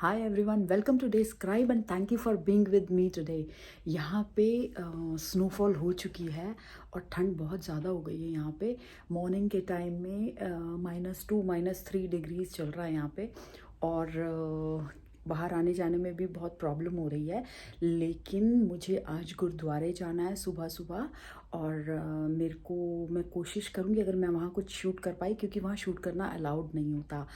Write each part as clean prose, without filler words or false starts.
Hi everyone, welcome to the scribe and thank you for being with me today. यहाँ पे snowfall हो चुकी है और ठंड बहुत ज़्यादा हो गई है। यहाँ पे मॉर्निंग के टाइम में -2 -3 डिग्रीज चल रहा है यहाँ पे। और बाहर आने जाने में भी बहुत प्रॉब्लम हो रही है। लेकिन मुझे आज गुरुद्वारे जाना है सुबह सुबह। और मैं कोशिश करूँगी अगर मैं वहाँ कुछ शूट कर पाई, क्योंकि वहाँ शूट करना अलाउड नहीं होता।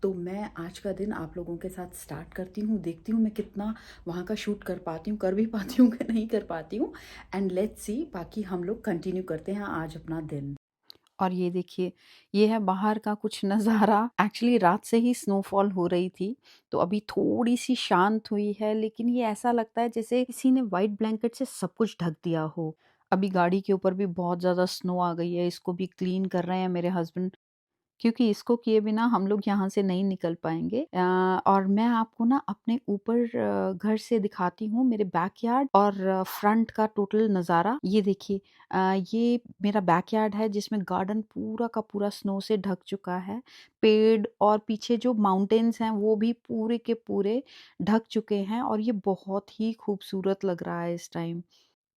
तो मैं आज का दिन आप लोगों के साथ स्टार्ट करती हूँ, देखती हूँ मैं कितना वहाँ का शूट कर पाती हूँ, कर भी पाती हूँ कि नहीं कर पाती हूँ। एंड लेट्स सी, बाकी हम लोग कंटिन्यू करते हैं आज अपना दिन। और ये देखिए, ये है बाहर का कुछ नज़ारा। एक्चुअली रात से ही स्नोफॉल हो रही थी, तो अभी थोड़ी सी शांत हुई है, लेकिन ये ऐसा लगता है जैसे किसी ने वाइट ब्लैंकेट से सब कुछ ढक दिया हो। अभी गाड़ी के ऊपर भी बहुत ज़्यादा स्नो आ गई है, इसको भी क्लीन कर रहे हैं मेरे हस्बैंड, क्योंकि इसको किए बिना हम लोग यहाँ से नहीं निकल पाएँगे। और मैं आपको ना अपने ऊपर घर से दिखाती हूँ मेरे बैकयार्ड और फ्रंट का टोटल नज़ारा। ये देखिए, ये मेरा बैकयार्ड है जिसमें गार्डन पूरा का पूरा स्नो से ढक चुका है। पेड़ और पीछे जो माउंटेन्स हैं वो भी पूरे के पूरे ढक चुके हैं और ये बहुत ही खूबसूरत लग रहा है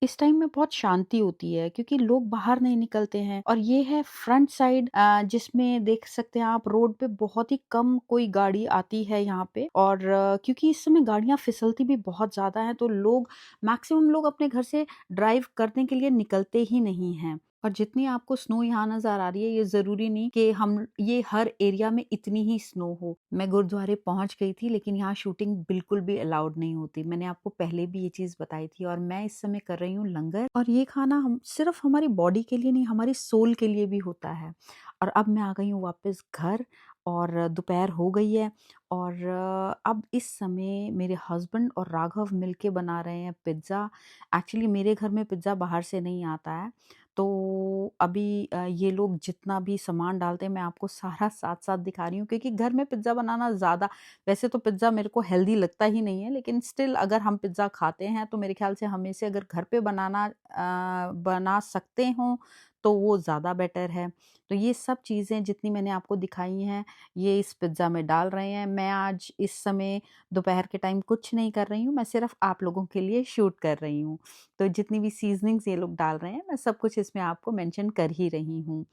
इस टाइम में बहुत शांति होती है, क्योंकि लोग बाहर नहीं निकलते हैं। और ये है फ्रंट साइड, जिसमें देख सकते हैं आप रोड पे बहुत ही कम कोई गाड़ी आती है यहाँ पे। और क्योंकि इस समय गाड़ियां फिसलती भी बहुत ज्यादा हैं, तो मैक्सिमम लोग अपने घर से ड्राइव करने के लिए निकलते ही नहीं हैं। और जितनी आपको स्नो यहाँ नजर आ रही है, ये जरूरी नहीं कि हम ये हर एरिया में इतनी ही स्नो हो। मैं गुरुद्वारे पहुंच गई थी, लेकिन यहाँ शूटिंग बिल्कुल भी अलाउड नहीं होती। मैंने आपको पहले भी ये चीज बताई थी। और मैं इस समय कर रही हूँ लंगर, और ये खाना हम सिर्फ हमारी बॉडी के लिए नहीं, हमारी सोल के लिए भी होता है। और अब मैं आ गई हूँ वापस घर, और दोपहर हो गई है। और अब इस समय मेरे हस्बैंड और राघव मिलके बना रहे हैं पिज्ज़ा। एक्चुअली मेरे घर में पिज्ज़ा बाहर से नहीं आता है, तो अभी ये लोग जितना भी सामान डालते हैं, मैं आपको सारा साथ-साथ दिखा रही हूँ, क्योंकि घर में पिज़्ज़ा बनाना ज़्यादा, वैसे तो पिज़्ज़ा मेरे को हेल्दी लगता ही नहीं है, लेकिन स्टिल अगर हम पिज़्ज़ा खाते हैं, तो मेरे ख़्याल से हम इसे अगर घर पे बना सकते हों, तो वो ज़्यादा बेटर है। तो ये सब चीज़ें जितनी मैंने आपको दिखाई हैं, ये इस पिज़्ज़ा में डाल रहे हैं। मैं आज इस समय दोपहर के टाइम कुछ नहीं कर रही हूँ, मैं सिर्फ़ आप लोगों के लिए शूट कर रही हूँ। तो जितनी भी सीज़निंग्स ये लोग डाल रहे हैं, मैं सब कुछ इसमें आपको मेंशन कर ही रही हूँ।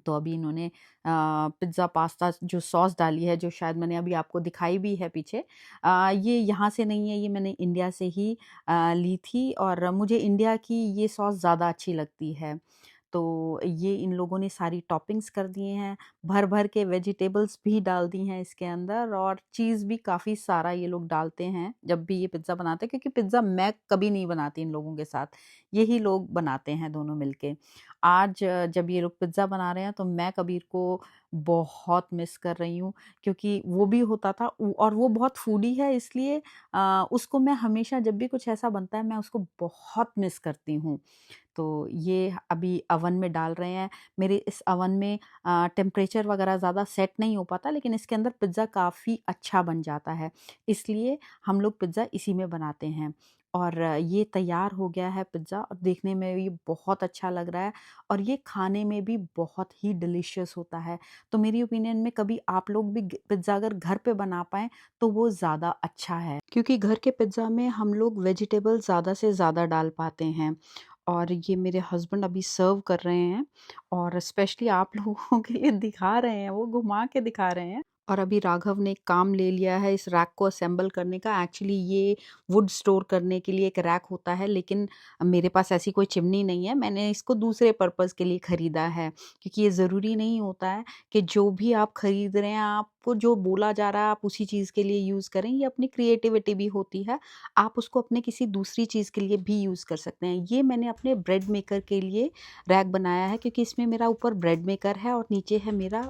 तो अभी इन्होंने पिज़्ज़ा पास्ता जो सॉस डाली है, जो शायद मैंने अभी आपको दिखाई भी है पीछे, ये यहाँ से नहीं है, ये मैंने इंडिया से ही ली थी, और मुझे इंडिया की ये सॉस ज़्यादा अच्छी लगती है। तो ये इन लोगों ने सारी टॉपिंग्स कर दिए हैं, भर-भर के वेजिटेबल्स भी डाल दी हैं इसके अंदर, और चीज़ भी काफ़ी सारा ये लोग डालते हैं जब भी ये पिज़्ज़ा बनाते हैं, क्योंकि पिज़्ज़ा मैं कभी नहीं बनाती इन लोगों के साथ, यही लोग बनाते हैं दोनों मिलके। आज जब ये लोग पिज़्ज़ा बना रहे हैं, तो मैं कबीर को बहुत मिस कर रही हूँ, क्योंकि वो भी होता था और वो बहुत फूडी है, इसलिए उसको मैं हमेशा जब भी कुछ ऐसा बनता है, मैं उसको बहुत मिस करती हूँ। तो ये अभी अवन में डाल रहे हैं। मेरे इस अवन में टेम्परेचर वगैरह ज़्यादा सेट नहीं हो पाता, लेकिन इसके अंदर पिज़्ज़ा काफ़ी अच्छा बन जाता है, इसलिए हम लोग पिज़्ज़ा इसी में बनाते हैं। और ये तैयार हो गया है पिज़्ज़ा, और देखने में ये बहुत अच्छा लग रहा है, और ये खाने में भी बहुत ही डिलीशियस होता है। तो मेरी ओपिनियन में कभी आप लोग भी पिज़्ज़ा अगर घर पे बना पाएँ, तो वो ज़्यादा अच्छा है, क्योंकि घर के पिज़्ज़ा में हम लोग वेजिटेबल ज़्यादा से ज़्यादा डाल पाते हैं। और ये मेरे हस्बैंड अभी सर्व कर रहे हैं, और स्पेशली आप लोगों के लिए दिखा रहे हैं, वो घुमा के दिखा रहे हैं। और अभी राघव ने काम ले लिया है इस रैक को असेंबल करने का। एक्चुअली ये वुड स्टोर करने के लिए एक रैक होता है, लेकिन मेरे पास ऐसी कोई चिमनी नहीं है, मैंने इसको दूसरे पर्पज़ के लिए ख़रीदा है, क्योंकि ये ज़रूरी नहीं होता है कि जो भी आप खरीद रहे हैं, आपको जो बोला जा रहा है आप उसी चीज़ के लिए यूज़ करें। ये अपनी क्रिएटिविटी भी होती है, आप उसको अपने किसी दूसरी चीज़ के लिए भी यूज़ कर सकते हैं। ये मैंने अपने ब्रेड मेकर के लिए रैक बनाया है, क्योंकि इसमें मेरा ऊपर ब्रेड मेकर है और नीचे है मेरा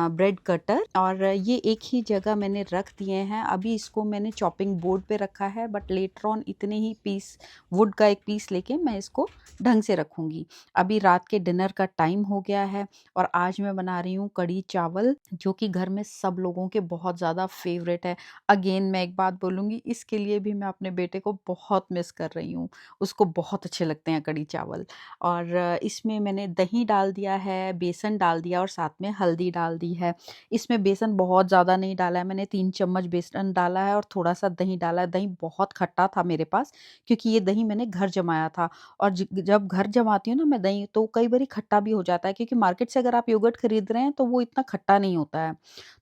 ब्रेड कटर, और ये एक ही जगह मैंने रख दिए हैं। अभी इसको मैंने चॉपिंग बोर्ड पे रखा है, बट लेटर ऑन इतने ही पीस वुड का एक पीस लेके मैं इसको ढंग से रखूँगी। अभी रात के डिनर का टाइम हो गया है, और आज मैं बना रही हूँ कढ़ी चावल, जो कि घर में सब लोगों लोगों के बहुत ज़्यादा फ़ेवरेट है। अगेन मैं एक बात बोलूँगी, इसके लिए भी मैं अपने बेटे को बहुत मिस कर रही हूँ। उसको बहुत अच्छे लगते हैं कढ़ी चावल। और इसमें मैंने दही डाल दिया है, बेसन डाल दिया और साथ में हल्दी डाल दी है। इसमें बेसन बहुत ज़्यादा नहीं डाला है, मैंने 3 चम्मच बेसन डाला है और थोड़ा-सा दही डाला है। दही बहुत खट्टा था मेरे पास, क्योंकि ये दही मैंने घर जमाया था। और जब घर जमाती हूँ ना मैं दही, तो कई बारी खट्टा भी हो जाता है, क्योंकि मार्केट से अगर आप योगर्ट खरीद रहे हैं तो वो इतना खट्टा नहीं होता है।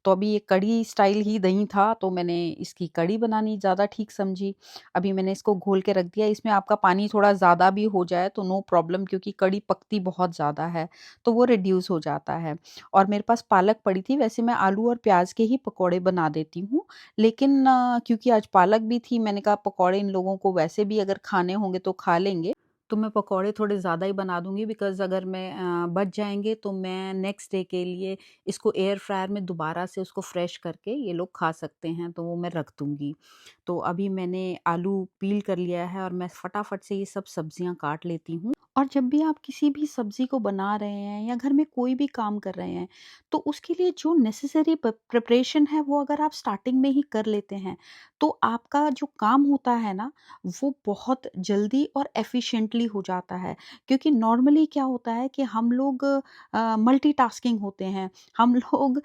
तो अभी ये कढ़ी स्टाइल ही दही था, तो मैंने इसकी कढ़ी बनानी ज़्यादा ठीक समझी। अभी मैंने इसको घोल के रख दिया। इसमें आपका पानी थोड़ा ज़्यादा भी हो जाए तो नो प्रॉब्लम, क्योंकि कढ़ी पकती बहुत ज़्यादा है, तो वो रिड्यूस हो जाता है। और मेरे पास पालक पड़ी थी, वैसे मैं आलू और प्याज़ के ही पकौड़े बना देती हूँ। लेकिन क्योंकि आज पालक भी थी, मैंने कहा पकौड़े इन लोगों को वैसे भी अगर खाने होंगे तो खा लेंगे। तो मैं पकौड़े थोड़े ज़्यादा ही बना दूँगी, बिकॉज़ अगर मैं बच जाएँगे तो मैं नेक्स्ट डे के लिए इसको एयर फ्रायर में दोबारा से उसको फ्रेश करके ये लोग खा सकते हैं, तो वो मैं रख दूँगी। तो अभी मैंने आलू पील कर लिया है और मैं फटाफट से ये सब सब्जियां काट लेती हूँ। और जब भी आप किसी भी सब्जी को बना रहे हैं या घर में कोई भी काम कर रहे हैं, तो उसके लिए जो नेसेसरी प्रिपरेशन है वो अगर आप स्टार्टिंग में ही कर लेते हैं, तो आपका जो काम होता है ना, वो बहुत जल्दी और एफिशिएंटली हो जाता है। क्योंकि नॉर्मली क्या होता है कि हम लोग मल्टीटास्किंग होते हैं। हम लोग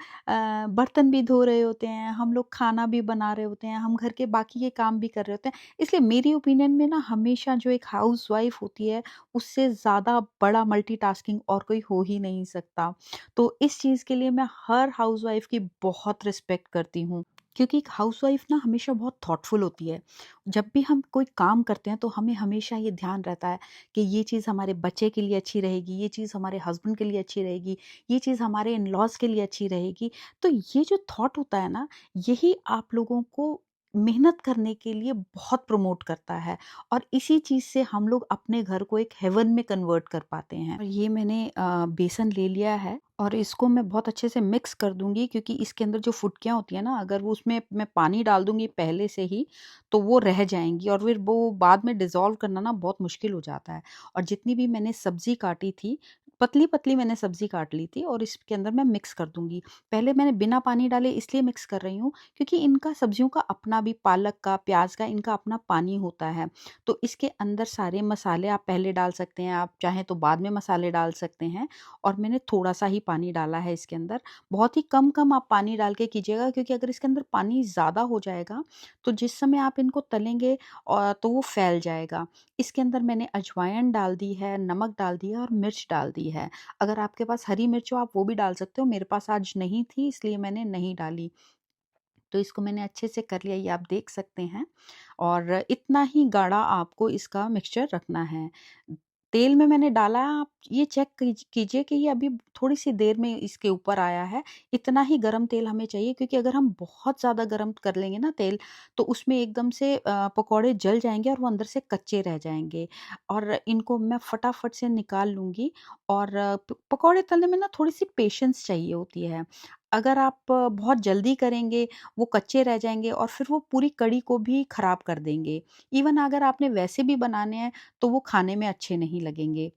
बर्तन भी धो रहे होते हैं, हम लोग खाना भी बना रहे होते हैं, हम घर के बाकी के काम भी कर रहे होते हैं। इसलिए मेरी ओपिनियन में ना, हमेशा जो एक हाउसवाइफ होती है, उससे ज़्यादा बड़ा मल्टीटास्किंग और कोई हो ही नहीं सकता। तो इस चीज़ के लिए मैं हर हाउसवाइफ की बहुत रिस्पेक्ट करती हूँ। क्योंकि एक हाउसवाइफ ना हमेशा बहुत थॉटफुल होती है। जब भी हम कोई काम करते हैं तो हमें हमेशा ये ध्यान रहता है कि ये चीज़ हमारे बच्चे के लिए अच्छी रहेगी, ये चीज़ हमारे हस्बैंड के लिए अच्छी रहेगी, ये चीज़ हमारे इन-लॉज़ के लिए अच्छी रहेगी। तो ये जो थॉट होता है ना, यही आप लोगों को मेहनत करने के लिए बहुत प्रमोट करता है। और इसी चीज़ से हम लोग अपने घर को एक हेवन में कन्वर्ट कर पाते हैं। और ये मैंने बेसन ले लिया है और इसको मैं बहुत अच्छे से मिक्स कर दूँगी, क्योंकि इसके अंदर जो फुटकियाँ होती हैं ना, अगर वो उसमें मैं पानी डाल दूँगी पहले से ही, तो वो रह जाएँगी और फिर वो बाद में डिज़ोल्व करना ना बहुत मुश्किल हो जाता है। और जितनी भी मैंने सब्ज़ी काटी थी, पतली-पतली मैंने सब्ज़ी काट ली थी और इसके अंदर मैं मिक्स कर दूँगी। पहले मैंने बिना पानी डाले इसलिए मिक्स कर रही हूँ, क्योंकि इनका सब्ज़ियों का अपना भी, पालक का, प्याज़ का, इनका अपना पानी होता है। तो इसके अंदर सारे मसाले आप पहले डाल सकते हैं, आप चाहें तो बाद में मसाले डाल सकते हैं। और मैंने थोड़ा-सा ही पानी डाला है इसके अंदर। बहुत ही कम-कम आप पानी डाल के कीजिएगा, क्योंकि अगर इसके अंदर पानी ज़्यादा हो जाएगा, तो जिस समय आप इनको तलेंगे तो वो फैल जाएगा। इसके अंदर मैंने अजवाइन डाल दी है, नमक डाल दिया और मिर्च डाल दी है। अगर आपके पास हरी मिर्च हो, आप वो भी डाल सकते हो। मेरे पास आज नहीं थी, इसलिए मैंने नहीं डाली। तो इसको मैंने अच्छे से कर लिया, ये आप देख सकते हैं। और इतना ही गाढ़ा आपको इसका मिक्सचर रखना है। तेल में मैंने डाला है, आप ये चेक कीजिए कि ये अभी थोड़ी-सी देर में इसके ऊपर आया है। इतना ही गरम तेल हमें चाहिए, क्योंकि अगर हम बहुत ज़्यादा गरम कर लेंगे ना तेल, तो उसमें एकदम से पकौड़े जल जाएँगे और वो अंदर से कच्चे रह जाएँगे। और इनको मैं फटाफट से निकाल लूँगी। और पकौड़े तलने में ना थोड़ी-सी पेशेंस चाहिए होती है। अगर आप बहुत जल्दी करेंगे, वो कच्चे रह जाएँगे और फिर वो पूरी कढ़ी को भी खराब कर देंगे। इवन अगर आपने वैसे भी बनाने हैं, तो वो खाने में अच्छे नहीं लगेंगे।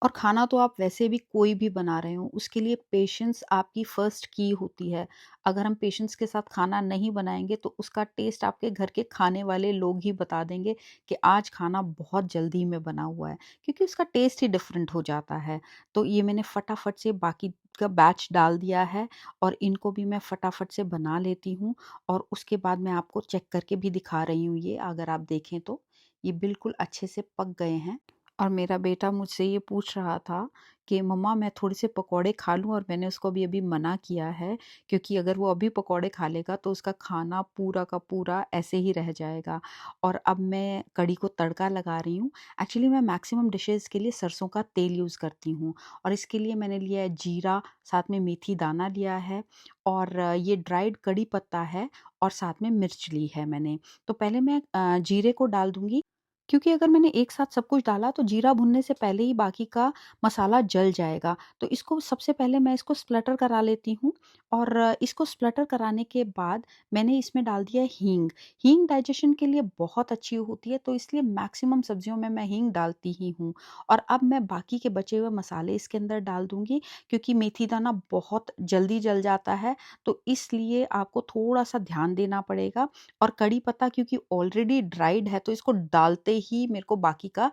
और खाना तो आप वैसे भी कोई भी बना रहे हो, उसके लिए पेशेंस आपकी फर्स्ट की होती है। अगर हम पेशेंस के साथ खाना नहीं बनाएँगे, तो उसका टेस्ट आपके घर के खाने वाले लोग ही बता देंगे कि आज खाना बहुत जल्दी में बना हुआ है, क्योंकि उसका टेस्ट ही डिफरेंट हो जाता है। तो ये मैंने फटाफट से बाकी का बैच डाल दिया है और इनको भी मैं फटाफट से बना लेती हूँ। और उसके बाद मैं आपको चेक करके भी दिखा रही हूँ ये, अगर आप देखें तो, ये बिल्कुल अच्छे से पक गए हैं। और मेरा बेटा मुझसे ये पूछ रहा था कि मम्मा मैं थोड़े से पकौड़े खा लूँ, और मैंने उसको अभी-अभी मना किया है, क्योंकि अगर वो अभी पकौड़े खा लेगा तो उसका खाना पूरा का पूरा ऐसे ही रह जाएगा। और अब मैं कढ़ी को तड़का लगा रही हूँ। एक्चुअली मैं मैक्सिमम डिशेज़ के लिए सरसों का तेल यूज़ करती हूँ, और इसके लिए मैंने लिया है जीरा, साथ में मेथी दाना लिया है, और ये ड्राइड कड़ी पत्ता है, और साथ में मिर्च ली है मैंने। तो पहले मैं जीरे को डाल दूँगी। क्योंकि अगर मैंने एक साथ सब कुछ डाला तो जीरा भुनने से पहले ही बाकी का मसाला जल जाएगा। तो इसको सबसे पहले मैं इसको स्प्लटर करा लेती हूँ और इसको स्प्लटर कराने के बाद मैंने इसमें डाल दिया है हींग। हींग डाइजेशन के लिए बहुत अच्छी होती है, तो इसलिए मैक्सिमम सब्जियों में मैं हींग डालती ही हूँ। और अब मैं बाकी के बचे हुए मसाले इसके अंदर डाल दूँगी, क्योंकि मेथी दाना बहुत जल्दी जल जाता है, तो इसलिए आपको थोड़ा-सा ध्यान देना पड़ेगा। और कड़ी पत्ता क्योंकि ऑलरेडी ड्राइड है, तो इसको डालते ही मेरे को बाकी का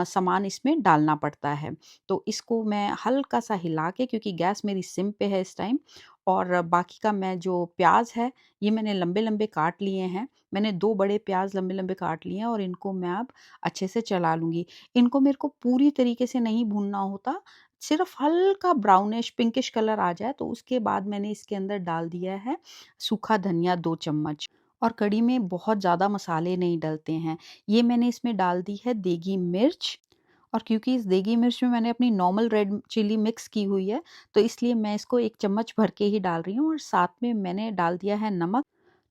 सामान इसमें डालना पड़ता है। तो इसको मैं हल्का-सा हिला के, क्योंकि गैस मेरी सिम पे है इस टाइम, और बाकी का मैं जो प्याज़ है, ये मैंने लंबे-लंबे काट लिए हैं। मैंने 2 बड़े प्याज़ लंबे-लंबे काट लिए हैं और इनको मैं अब अच्छे से चला लूँगी। इनको मेरे को पूरी तरीके से नहीं भूनना होता, सिर्फ़ हल्का ब्राउनिश पिंकिश कलर आ जाए, तो उसके बाद मैंने इसके अंदर डाल दिया है सूखा धनिया 2 चम्मच। और कढ़ी में बहुत ज़्यादा मसाले नहीं डलते हैं। ये मैंने इसमें डाल दी है देगी मिर्च, और क्योंकि इस देगी मिर्च में मैंने अपनी नॉर्मल रेड चिली मिक्स की हुई है, तो इसलिए मैं इसको 1 चम्मच भर के ही डाल रही हूँ, और साथ में मैंने डाल दिया है नमक।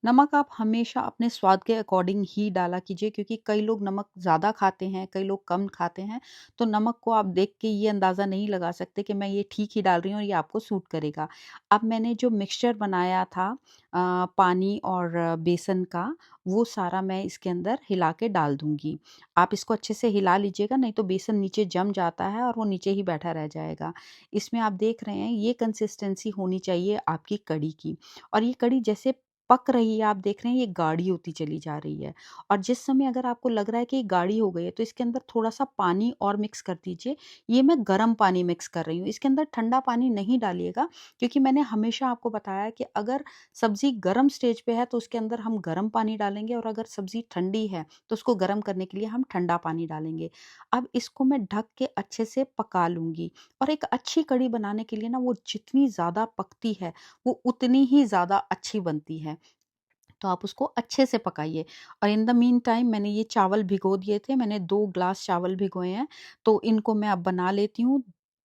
नमक आप हमेशा अपने स्वाद के अकॉर्डिंग ही डाला कीजिए, क्योंकि कई लोग नमक ज़्यादा खाते हैं, कई लोग कम खाते हैं। तो नमक को आप देख के ये अंदाज़ा नहीं लगा सकते कि मैं ये ठीक ही डाल रही हूँ और ये आपको सूट करेगा। अब मैंने जो मिक्सचर बनाया था पानी और बेसन का, वो सारा मैं इसके अंदर हिला के डाल दूँगी। आप इसको अच्छे से हिला लीजिएगा, नहीं तो बेसन नीचे जम जाता है और वो नीचे ही बैठा रह जाएगा। इसमें आप देख रहे हैं ये कंसिस्टेंसी होनी चाहिए आपकी कढ़ी की, और ये कढ़ी जैसे पक रही है, आप देख रहे हैं ये गाढ़ी होती चली जा रही है। और जिस समय अगर आपको लग रहा है कि ये गाढ़ी हो गई है, तो इसके अंदर थोड़ा-सा पानी और मिक्स कर दीजिए। ये मैं गरम पानी मिक्स कर रही हूँ, इसके अंदर ठंडा पानी नहीं डालिएगा, क्योंकि मैंने हमेशा आपको बताया है कि अगर सब्ज़ी गरम स्टेज पे है तो उसके अंदर हम गरम पानी डालेंगे, और अगर सब्ज़ी ठंडी है तो उसको गरम करने के लिए हम ठंडा पानी डालेंगे। अब इसको मैं ढक के अच्छे से पका लूँगी, और एक अच्छी कढ़ी बनाने के लिए ना, वो जितनी ज़्यादा पकती है, वो उतनी ही ज़्यादा अच्छी बनती है। तो आप उसको अच्छे से पकाइए। और इन द मीन टाइम मैंने ये चावल भिगो दिए थे, मैंने 2 ग्लास चावल भिगोए हैं, तो इनको मैं अब बना लेती हूँ।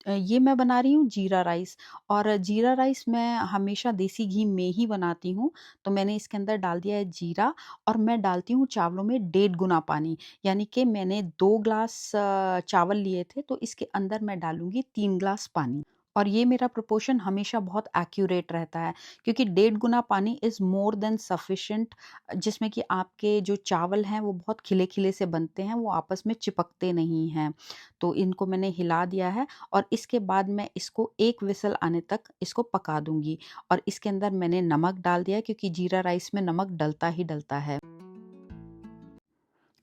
ये मैं बना रही हूँ जीरा राइस, और जीरा राइस मैं हमेशा देसी घी में ही बनाती हूँ। तो मैंने इसके अंदर डाल दिया है जीरा, और मैं डालती हूँ चावलों में 1.5 गुना पानी, यानी कि मैंने 2 ग्लास चावल लिए थे, तो इसके अंदर मैं डालूँगी 3 ग्लास पानी। और ये मेरा प्रोपोर्शन हमेशा बहुत एक्यूरेट रहता है, क्योंकि 1.5 गुना पानी इज़ मोर देन सफिशिएंट, जिसमें कि आपके जो चावल हैं वो बहुत खिले-खिले से बनते हैं, वो आपस में चिपकते नहीं हैं। तो इनको मैंने हिला दिया है, और इसके बाद मैं इसको 1 व्हिसल आने तक इसको पका दूँगी, और इसके अंदर मैंने नमक डाल दिया है, क्योंकि जीरा राइस में नमक डलता ही डलता है।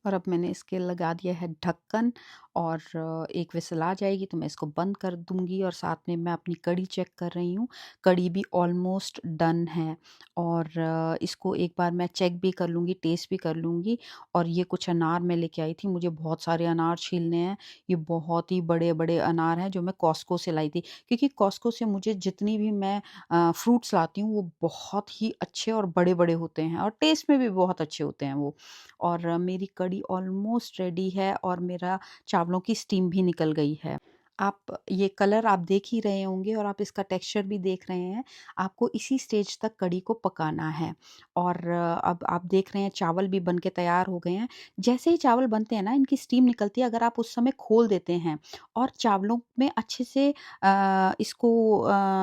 और अब मैंने इसके लगा दिया है ढक्कन, और 1 व्हिसल आ जाएगी तो मैं इसको बंद कर दूँगी, और साथ में मैं अपनी कढ़ी चेक कर रही हूँ। कढ़ी भी ऑलमोस्ट डन है, और इसको एक बार मैं चेक भी कर लूँगी, टेस्ट भी कर लूँगी। और ये कुछ अनार मैं लेके आई थी, मुझे बहुत सारे अनार छीलने हैं। ये बहुत ही बड़े-बड़े अनार हैं जो मैं कॉस्को से लाई थी, क्योंकि कॉस्को से मुझे जितनी भी मैं फ्रूट्स लाती हूँ वो बहुत ही अच्छे और बड़े-बड़े होते हैं, और टेस्ट में भी बहुत अच्छे होते हैं वो। और मेरी कढ़ी ऑलमोस्ट रेडी है, और मेरा चावलों की स्टीम भी निकल गई है। आप ये कलर आप देख ही रहे होंगे, और आप इसका टेक्सचर भी देख रहे हैं। आपको इसी स्टेज तक कढ़ी को पकाना है, और अब आप देख रहे हैं चावल भी बन के तैयार हो गए हैं। जैसे ही चावल बनते हैं ना, इनकी स्टीम निकलती है, अगर आप उस समय खोल देते हैं और चावलों में अच्छे से इसको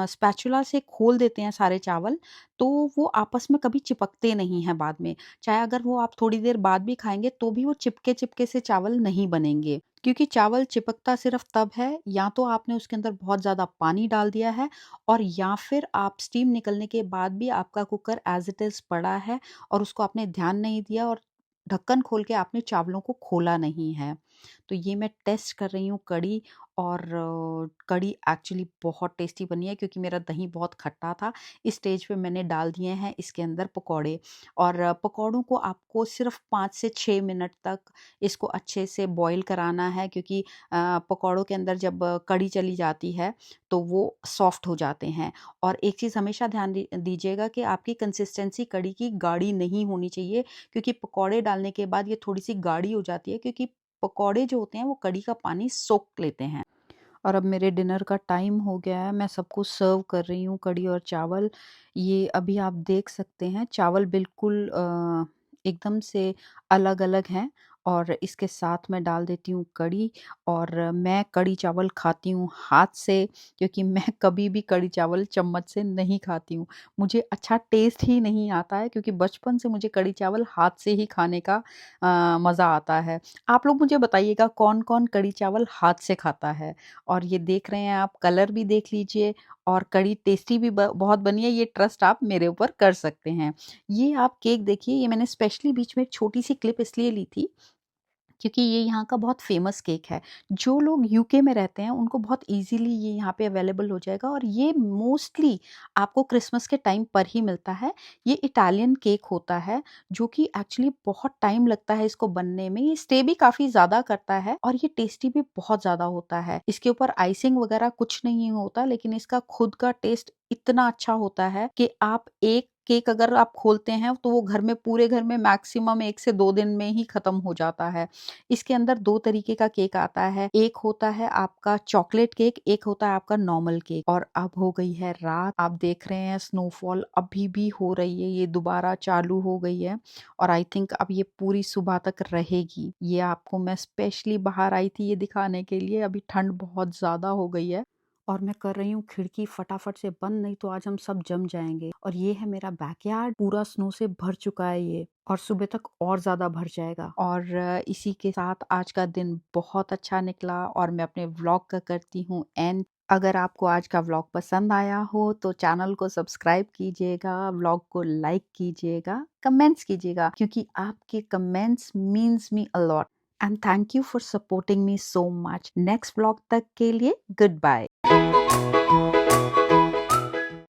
स्पैचुला से खोल देते हैं सारे चावल, तो वो आपस में कभी चिपकते नहीं हैं बाद में। चाहे अगर वो आप थोड़ी देर बाद भी खाएँगे, तो भी वो चिपके-चिपके से चावल नहीं बनेंगे। क्योंकि चावल चिपकता सिर्फ़ तब है, या तो आपने उसके अंदर बहुत ज़्यादा पानी डाल दिया है, और या फिर आप स्टीम निकलने के बाद भी आपका कुकर एज़ इट इज़ पड़ा है, और उसको आपने ध्यान नहीं दिया, और ढक्कन खोल के आपने चावलों को खोला नहीं है। तो ये मैं टेस्ट कर रही हूँ कढ़ी, और कढ़ी एक्चुअली बहुत टेस्टी बनी है, क्योंकि मेरा दही बहुत खट्टा था। इस स्टेज पे मैंने डाल दिए हैं इसके अंदर पकौड़े, और पकौड़ों को आपको सिर्फ़ 5 से 6 मिनट तक इसको अच्छे से बॉयल कराना है, क्योंकि पकौड़ों के अंदर जब कढ़ी चली जाती है, तो वो सॉफ्ट हो जाते हैं। और एक चीज़ हमेशा ध्यान दीजिएगा कि आपकी कंसिस्टेंसी कढ़ी की गाढ़ी नहीं होनी चाहिए, क्योंकि पकौड़े डालने के बाद ये थोड़ी-सी गाढ़ी हो जाती है, क्योंकि पकौड़े जो होते हैं वो कढ़ी का पानी सोख लेते हैं। और अब मेरे डिनर का टाइम हो गया है, मैं सबको सर्व कर रही हूँ कढ़ी और चावल। ये अभी आप देख सकते हैं, चावल बिल्कुल एकदम से अलग-अलग हैं, और इसके साथ मैं डाल देती हूँ कढ़ी। और मैं कढ़ी चावल खाती हूँ हाथ से, क्योंकि मैं कभी भी कढ़ी चावल चम्मच से नहीं खाती हूँ। मुझे अच्छा टेस्ट ही नहीं आता है, क्योंकि बचपन से मुझे कढ़ी चावल हाथ से ही खाने का मज़ा आता है। आप लोग मुझे बताइएगा कौन-कौन कढ़ी चावल हाथ से खाता है? और ये देख रहे हैं आप, कलर भी देख लीजिए और कढ़ी टेस्टी भी ब बहुत बनी है, ये ट्रस्ट आप मेरे ऊपर कर सकते हैं। ये आप केक देखिए, ये मैंने स्पेशली बीच में एक छोटी-सी क्लिप इसलिए ली थी, क्योंकि ये यहाँ का बहुत फ़ेमस केक है। जो लोग यूके में रहते हैं उनको बहुत ईज़िली ये यहाँ पे अवेलेबल हो जाएगा, और ये मोस्टली आपको क्रिसमस के टाइम पर ही मिलता है। ये इटालियन केक होता है, जो कि एक्चुअली बहुत टाइम लगता है इसको बनने में। ये स्टे भी काफ़ी ज़्यादा करता है और ये टेस्टी भी बहुत ज़्यादा होता है। इसके ऊपर आइसिंग वगैरह कुछ नहीं होता, लेकिन इसका खुद का टेस्ट इतना अच्छा होता है कि आप एक केक अगर आप खोलते हैं तो वो घर में, पूरे घर में मैक्सिमम 1 से 2 दिन में ही खत्म हो जाता है। इसके अंदर 2 तरीके का केक आता है। एक होता है आपका चॉकलेट केक, एक होता है आपका नॉर्मल केक। और अब हो गई है रात, आप देख रहे हैं स्नोफॉल अभी भी हो रही है, ये दोबारा चालू हो गई है और आई थिंक अब ये पूरी सुबह तक रहेगी। ये आपको मैं स्पेशली बाहर आई थी ये दिखाने के लिए, अभी ठंड बहुत ज़्यादा हो गई है और मैं कर रही हूँ खिड़की फटाफट से बंद, नहीं तो आज हम सब जम जाएंगे। और ये है मेरा बैकयार्ड, पूरा स्नो से भर चुका है ये, और सुबह तक और ज़्यादा भर जाएगा। और इसी के साथ आज का दिन बहुत अच्छा निकला और मैं अपने व्लॉग का करती हूँ एंड। अगर आपको आज का व्लॉग पसंद आया हो तो चैनल को सब्सक्राइब कीजिएगा, व्लॉग को लाइक कीजिएगा, कमेंट्स कीजिएगा, क्योंकि आपके comments means me a lot. And thank you for supporting me so much. Next vlog तक के लिए गुड बाय।